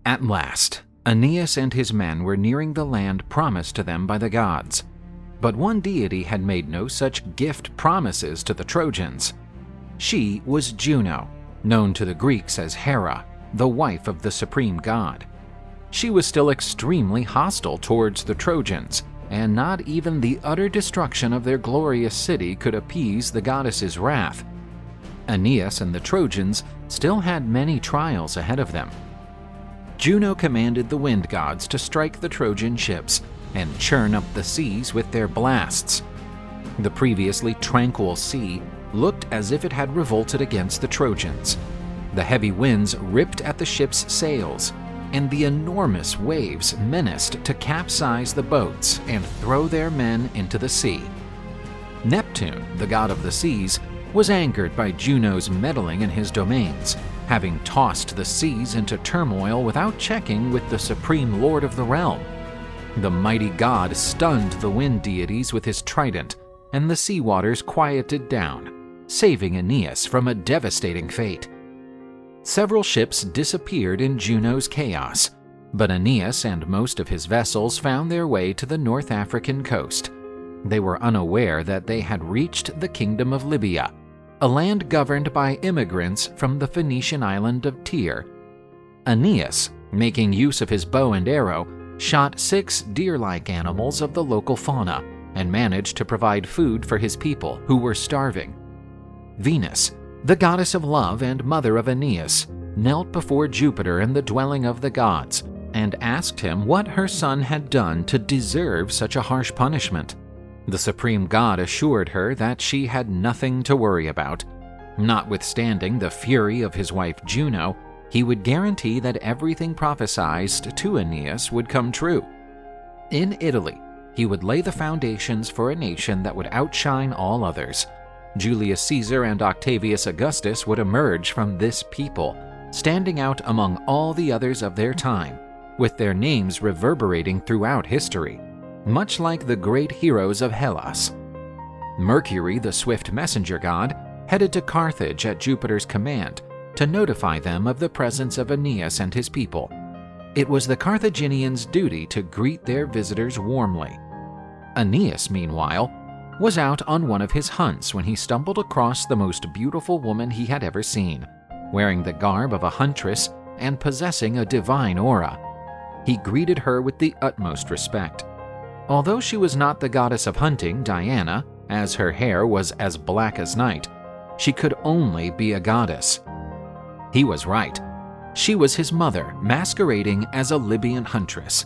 At last, Aeneas and his men were nearing the land promised to them by the gods. But one deity had made no such gift promises to the Trojans. She was Juno, known to the Greeks as Hera, the wife of the supreme god. She was still extremely hostile towards the Trojans, and not even the utter destruction of their glorious city could appease the goddess's wrath. Aeneas and the Trojans still had many trials ahead of them. Juno commanded the wind gods to strike the Trojan ships and churn up the seas with their blasts. The previously tranquil sea looked as if it had revolted against the Trojans. The heavy winds ripped at the ship's sails, and the enormous waves menaced to capsize the boats and throw their men into the sea. Neptune, the god of the seas, was angered by Juno's meddling in his domains, having tossed the seas into turmoil without checking with the supreme lord of the realm. The mighty god stunned the wind deities with his trident, and the sea waters quieted down, saving Aeneas from a devastating fate. Several ships disappeared in Juno's chaos, but Aeneas and most of his vessels found their way to the North African coast. They were unaware that they had reached the kingdom of Libya, a land governed by immigrants from the Phoenician island of Tyre. Aeneas, making use of his bow and arrow, shot 6 deer-like animals of the local fauna and managed to provide food for his people who were starving. Venus, the goddess of love and mother of Aeneas, knelt before Jupiter in the dwelling of the gods and asked him what her son had done to deserve such a harsh punishment. The supreme god assured her that she had nothing to worry about. Notwithstanding the fury of his wife Juno, he would guarantee that everything prophesied to Aeneas would come true. In Italy, he would lay the foundations for a nation that would outshine all others. Julius Caesar and Octavius Augustus would emerge from this people, standing out among all the others of their time, with their names reverberating throughout history, much like the great heroes of Hellas. Mercury, the swift messenger god, headed to Carthage at Jupiter's command to notify them of the presence of Aeneas and his people. It was the Carthaginians' duty to greet their visitors warmly. Aeneas, meanwhile, was out on one of his hunts when he stumbled across the most beautiful woman he had ever seen, wearing the garb of a huntress and possessing a divine aura. He greeted her with the utmost respect. Although she was not the goddess of hunting, Diana, as her hair was as black as night, she could only be a goddess. He was right. She was his mother, masquerading as a Libyan huntress.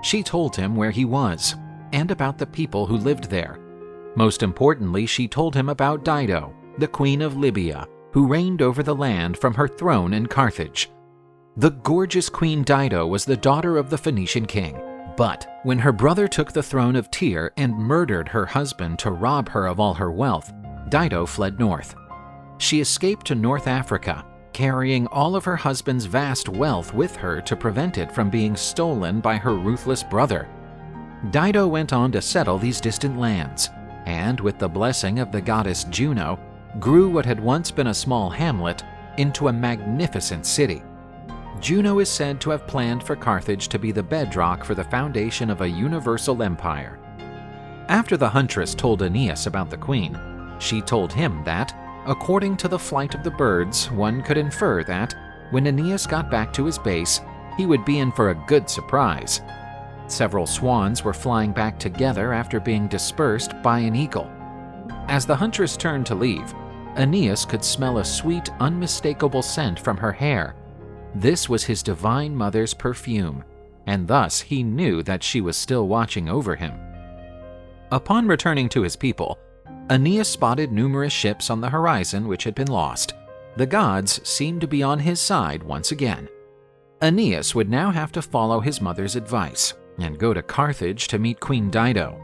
She told him where he was, and about the people who lived there. Most importantly, she told him about Dido, the queen of Libya, who reigned over the land from her throne in Carthage. The gorgeous Queen Dido was the daughter of the Phoenician king, but when her brother took the throne of Tyre and murdered her husband to rob her of all her wealth, Dido fled north. She escaped to North Africa, carrying all of her husband's vast wealth with her to prevent it from being stolen by her ruthless brother. Dido went on to settle these distant lands, and with the blessing of the goddess Juno, grew what had once been a small hamlet into a magnificent city. Juno is said to have planned for Carthage to be the bedrock for the foundation of a universal empire. After the huntress told Aeneas about the queen, she told him that, according to the flight of the birds, one could infer that, when Aeneas got back to his base, he would be in for a good surprise. Several swans were flying back together after being dispersed by an eagle. As the huntress turned to leave, Aeneas could smell a sweet, unmistakable scent from her hair. This was his divine mother's perfume, and thus he knew that she was still watching over him. Upon returning to his people, Aeneas spotted numerous ships on the horizon which had been lost. The gods seemed to be on his side once again. Aeneas would now have to follow his mother's advice and go to Carthage to meet Queen Dido.